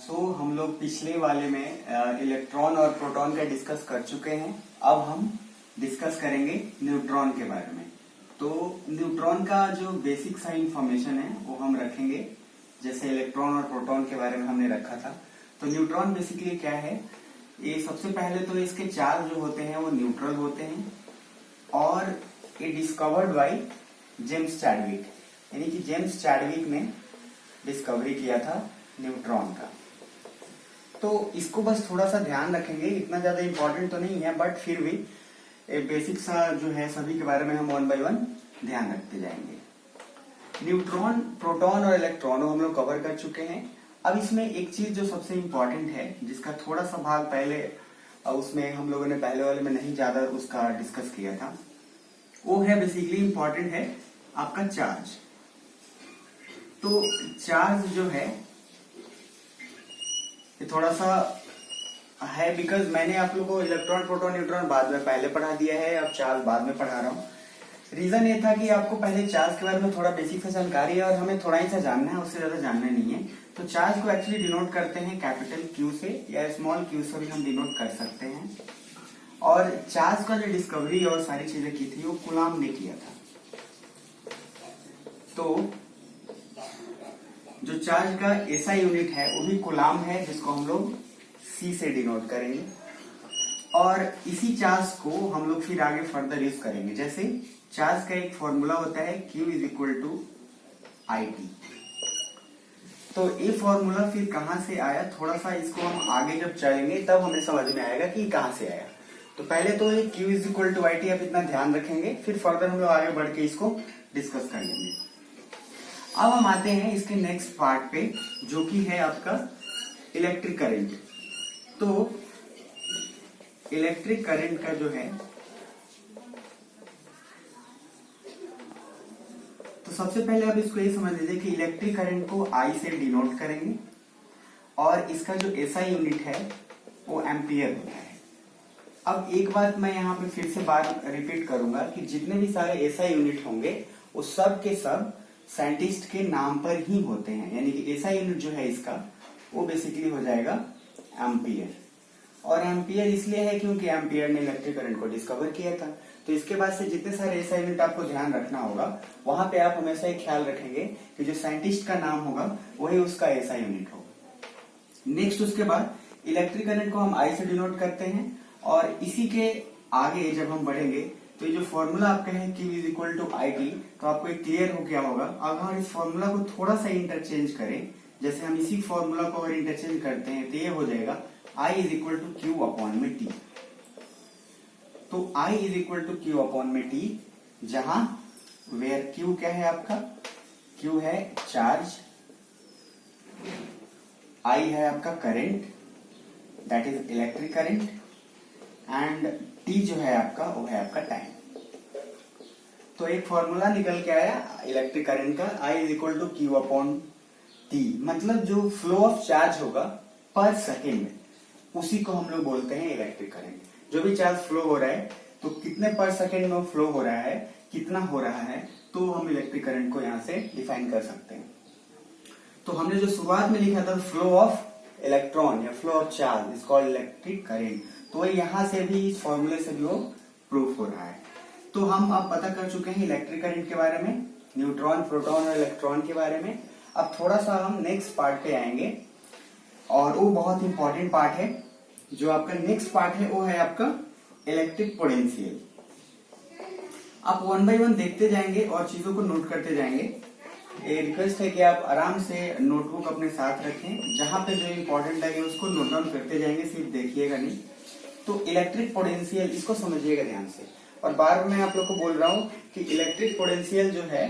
हम लोग पिछले वाले में इलेक्ट्रॉन और प्रोटॉन का डिस्कस कर चुके हैं। अब हम डिस्कस करेंगे न्यूट्रॉन के बारे में। तो न्यूट्रॉन का जो बेसिक सा इंफॉर्मेशन है वो हम रखेंगे, जैसे इलेक्ट्रॉन और प्रोटॉन के बारे में हमने रखा था। तो न्यूट्रॉन बेसिकली क्या है, ये सबसे पहले तो इसके चार्ज जो होते हैं वो न्यूट्रल होते हैं और ये डिस्कवर्ड बाय जेम्स चैडविक, यानी कि जेम्स चैडविक ने डिस्कवरी किया था न्यूट्रॉन का। तो इसको बस थोड़ा सा ध्यान रखेंगे, इतना ज्यादा इंपॉर्टेंट तो नहीं है, बट फिर भी बेसिक सा जो है सभी के बारे में हम वन बाय वन ध्यान रखते जाएंगे। न्यूट्रॉन, प्रोटॉन और इलेक्ट्रॉन हम लोग कवर कर चुके हैं। अब इसमें एक चीज जो सबसे इंपॉर्टेंट है, जिसका थोड़ा सा भाग पहले उसमें हम लोगों ने पहले वाले में नहीं ज्यादा उसका डिस्कस किया था, वो है बेसिकली इंपॉर्टेंट है आपका चार्ज। तो चार्ज जो है ये थोड़ा सा है, बिकॉज मैंने आप लोगों को इलेक्ट्रॉन, प्रोटॉन, न्यूट्रॉन बाद में पहले पढ़ा दिया है, अब चार्ज बाद में पढ़ा रहा हूँ। रीजन ये था कि आपको पहले चार्ज के बारे में थोड़ा बेसिक सा जानकारी है और हमें थोड़ा ही सा जानना है, उससे ज्यादा जानना नहीं है। तो चार्ज को एक्चुअली डिनोट करते हैं कैपिटल क्यू से या स्मॉल क्यू से भी हम डिनोट कर सकते हैं। और चार्ज का जो डिस्कवरी और सारी चीजें की थी वो कूलाम ने किया था। तो जो चार्ज का एसआई यूनिट है वो भी कूलाम है, जिसको हम लोग सी से डिनोट करेंगे। और इसी चार्ज को हम लोग फिर आगे फर्दर यूज करेंगे। जैसे चार्ज का एक फॉर्मूला होता है Q is equal to IT। तो ये फॉर्मूला फिर कहां से आया, थोड़ा सा इसको हम आगे जब चलेंगे तब हमें समझ में आएगा कि कहां से आया। तो पहले तो ये Q is equal to IT आप इतना ध्यान रखेंगे, फिर फर्दर हम लोग आगे बढ़ के इसको डिस्कस कर लेंगे। अब हम आते हैं इसके नेक्स्ट पार्ट पे, जो कि है आपका इलेक्ट्रिक करंट। तो इलेक्ट्रिक करंट का जो है, तो सबसे पहले आप इसको ये समझ लीजिए कि इलेक्ट्रिक करंट को I से डिनोट करेंगे और इसका जो SI यूनिट है वो एम्पियर होता है। अब एक बात मैं यहाँ पे फिर से बात रिपीट करूंगा कि जितने भी सारे SI यूनिट होंगे वो सब के सब साइंटिस्ट के नाम पर ही होते हैं, यानी कि SI यूनिट जो है इसका वो बेसिकली हो जाएगा एम्पियर। और एम्पियर इसलिए है क्योंकि एम्पियर ने इलेक्ट्रिक करंट को डिस्कवर किया था। तो इसके बाद से जितने सारे SI यूनिट आपको ध्यान रखना होगा, वहां पे आप हमेशा एक ख्याल रखेंगे कि जो साइंटिस्ट का नाम होगा वही उसका SI यूनिट होगा। नेक्स्ट उसके बाद इलेक्ट्रिक करंट को हम I से डिनोट करते हैं और इसी के आगे जब हम बढ़ेंगे तो ये जो फॉर्मूला आपका है Q is equal to IT, तो आपको एक क्लियर हो गया होगा। अब हम इस फॉर्मूला को थोड़ा सा इंटरचेंज करें, जैसे हम इसी फॉर्मूला को अगर इंटरचेंज करते हैं तो ये हो जाएगा I is equal to Q upon में टी। तो I is equal to Q upon में टी, जहां वेयर Q क्या है आपका, Q है चार्ज, I है आपका current that is electric current and T जो है आपका वो है आपका टाइम। तो एक फॉर्मूला निकल के आया इलेक्ट्रिक करंट का, I is equal to Q upon T, मतलब जो फ्लो ऑफ चार्ज होगा पर सेकेंड उसी को हम लोग बोलते हैं इलेक्ट्रिक करंट। जो भी चार्ज फ्लो हो रहा है तो कितने पर सेकेंड में फ्लो हो रहा है, कितना हो रहा है, तो हम इलेक्ट्रिक करंट को यहाँ से डिफाइन कर सकते हैं। तो हमने जो शुरुआत में लिखा था फ्लो ऑफ इलेक्ट्रॉन या flow of charge is called electric current, तो यहाँ से भी इस फॉर्मूले से भी वो प्रूफ हो रहा है। तो हम अब पता कर चुके हैं इलेक्ट्रिक करंट के बारे में, न्यूट्रॉन, प्रोटॉन और इलेक्ट्रॉन के बारे में। अब थोड़ा सा हम नेक्स्ट पार्ट पे आएंगे और वो बहुत इंपॉर्टेंट पार्ट है। जो आपका नेक्स्ट पार्ट है वो है आपका इलेक्ट्रिक पोटेंशियल। आप वन बाय वन देखते जाएंगे और चीजों को नोट करते जाएंगे। ये रिक्वेस्ट है कि आप आराम से नोटबुक अपने साथ रखें, जहां पे जो इंपॉर्टेंट लगे उसको नोट डाउन करते जाएंगे, सिर्फ देखिएगा नहीं। तो इलेक्ट्रिक पोटेंशियल इसको समझिएगा ध्यान से। और बार बार मैं आप लोग को बोल रहा हूं कि इलेक्ट्रिक पोटेंशियल जो है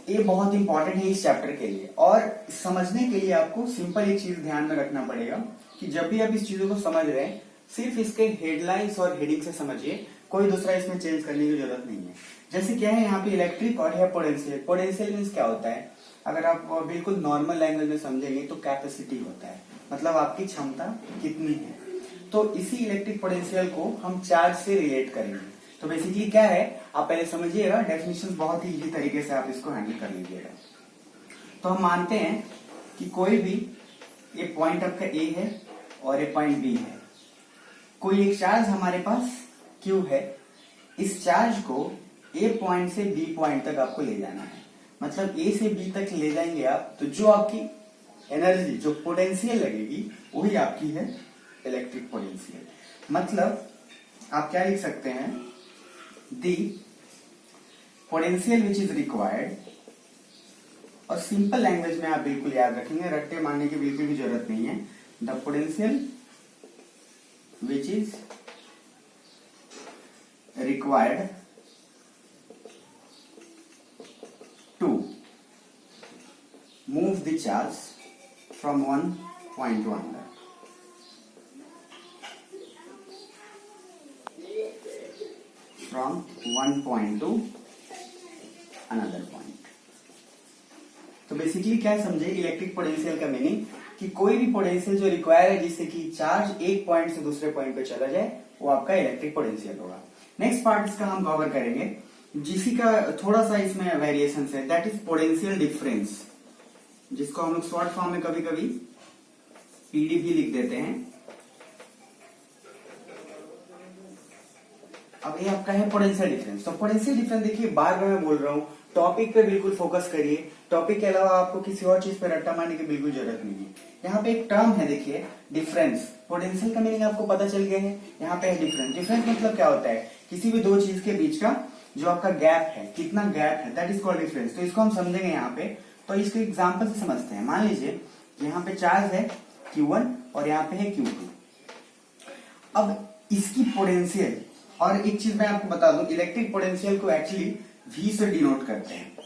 ये बहुत इंपॉर्टेंट है इस चैप्टर के लिए। और समझने के लिए आपको सिंपल एक चीज ध्यान में रखना पड़ेगा कि जब भी आप इस चीजों को समझ रहे हैं सिर्फ इसके हेडलाइंस और हेडिंग से समझिए, कोई दूसरा इसमें चेंज करने की जरूरत नहीं है। जैसे क्या है यहाँ पे इलेक्ट्रिक और है पोटेंशियल। पोटेंशियल मीन्स क्या होता है, अगर आप बिल्कुल नॉर्मल लैंग्वेज में समझेंगे तो कैपेसिटी होता है, मतलब आपकी क्षमता कितनी है। तो इसी इलेक्ट्रिक पोटेंशियल को हम चार्ज से रिलेट करेंगे। तो बेसिकली क्या है, आप पहले समझिएगा, डेफिनेशन बहुत ही इजी तरीके से आप इसको हैंडल कर लीजिएगा। तो हम मानते हैं कि कोई भी ये पॉइंट आपका ए है और ये पॉइंट बी है। कोई एक चार्ज हमारे पास Q है, इस चार्ज को ए पॉइंट से बी पॉइंट तक आपको ले जाना है। मतलब ए से बी तक ले जाएंगे आप, तो जो आपकी एनर्जी, जो पोटेंशियल लगेगी, वही आपकी है इलेक्ट्रिक पोटेंशियल। मतलब आप क्या लिख सकते हैं, the potential which is required, और सिंपल लैंग्वेज में आप बिल्कुल याद रखेंगे, रट्टे मारने की बिल्कुल भी जरूरत नहीं है। The potential which is required to move the charge from one point to another. From one point to another point. तो बेसिकली क्या समझे इलेक्ट्रिक पोटेंशियल का मीनिंग, कि कोई भी पोटेंशियल जो रिक्वायर है जिससे कि चार्ज एक पॉइंट से दूसरे पॉइंट पे चला जाए, वो आपका इलेक्ट्रिक पोटेंशियल होगा। नेक्स्ट पार्ट इसका हम कवर करेंगे, जिसी का थोड़ा सा इसमें वेरिएशन है, दैट इज पोटेंशियल डिफरेंस, जिसको हम लोग शॉर्ट फॉर्म में कभी कभी पीडी भी लिख देते हैं। अब ये आपका है पोटेंशियल डिफरेंस। तो पोटेंशियल डिफरेंस देखिए, बार बार मैं बोल रहा हूँ, टॉपिक पे बिल्कुल फोकस करिए। टॉपिक के अलावा आपको किसी और चीज पे रट्टा मारने की बिल्कुल जरूरत नहीं है। यहाँ पे एक टर्म है, देखिए डिफरेंस। पोटेंशियल का मीनिंग आपको पता चल गया है। यहाँ पे है डिफरेंस। डिफरेंस मतलब क्या होता है, किसी भी दो चीज के बीच का जो आपका गैप है, कितना गैप है, दैट इज कॉल्ड डिफरेंस। तो इसको हम समझेंगे यहाँ पे। तो इसको एग्जाम्पल से समझते हैं। मान लीजिए यहाँ पे चार्ज है Q1 और यहाँ पे है Q2। अब इसकी पोटेंशियल, और एक चीज मैं आपको बता दूं, इलेक्ट्रिक पोटेंशियल को एक्चुअली V से डिनोट करते हैं,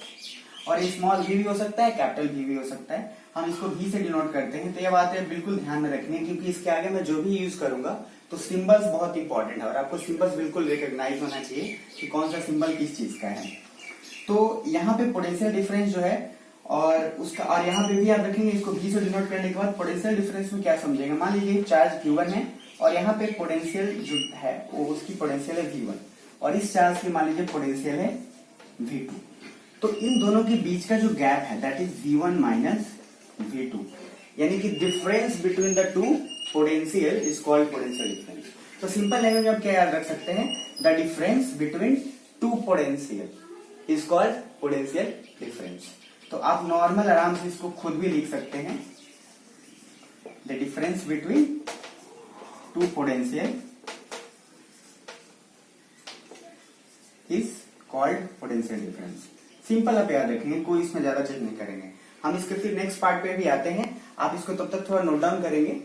और ये स्मॉल v भी हो सकता है, कैपिटल V भी हो सकता है। हम इसको V से डिनोट करते हैं। तो ये बातें बिल्कुल ध्यान में रखनी है, क्योंकि इसके आगे मैं जो भी यूज करूंगा तो सिंबल्स बहुत इंपॉर्टेंट है, और आपको सिंबल्स बिल्कुल रिकॉग्नाइज होना चाहिए कि कौन सा सिंबल किस चीज का है। तो यहाँ पे पोटेंशियल डिफरेंस जो है, और उसका, और यहाँ पे भी याद रखेंगे, इसको V से डिनोट करने के बाद पोटेंशियल डिफरेंस में क्या समझेंगे। मान लीजिए चार्ज Q1 है और यहाँ पे पोटेंशियल जो है वो, उसकी पोटेंशियल है V1, और इस चार्ज की मान लीजिए पोटेंशियल है V2। तो इन दोनों के बीच का जो गैप है, that is V1 minus V2, यानी कि difference between the two potential is called potential difference. तो सिंपल लैंग्वेज में आप क्या याद रख सकते हैं, the difference between two potential is called potential difference. तो आप नॉर्मल आराम से इसको खुद भी लिख सकते हैं, the difference between two potential is called potential difference. Simple आप याद रखेंगे, कोई इसमें ज्यादा चीज नहीं करेंगे। हम इसके फिर नेक्स्ट पार्ट पे भी आते हैं, आप इसको तब तक थोड़ा नोट डाउन करेंगे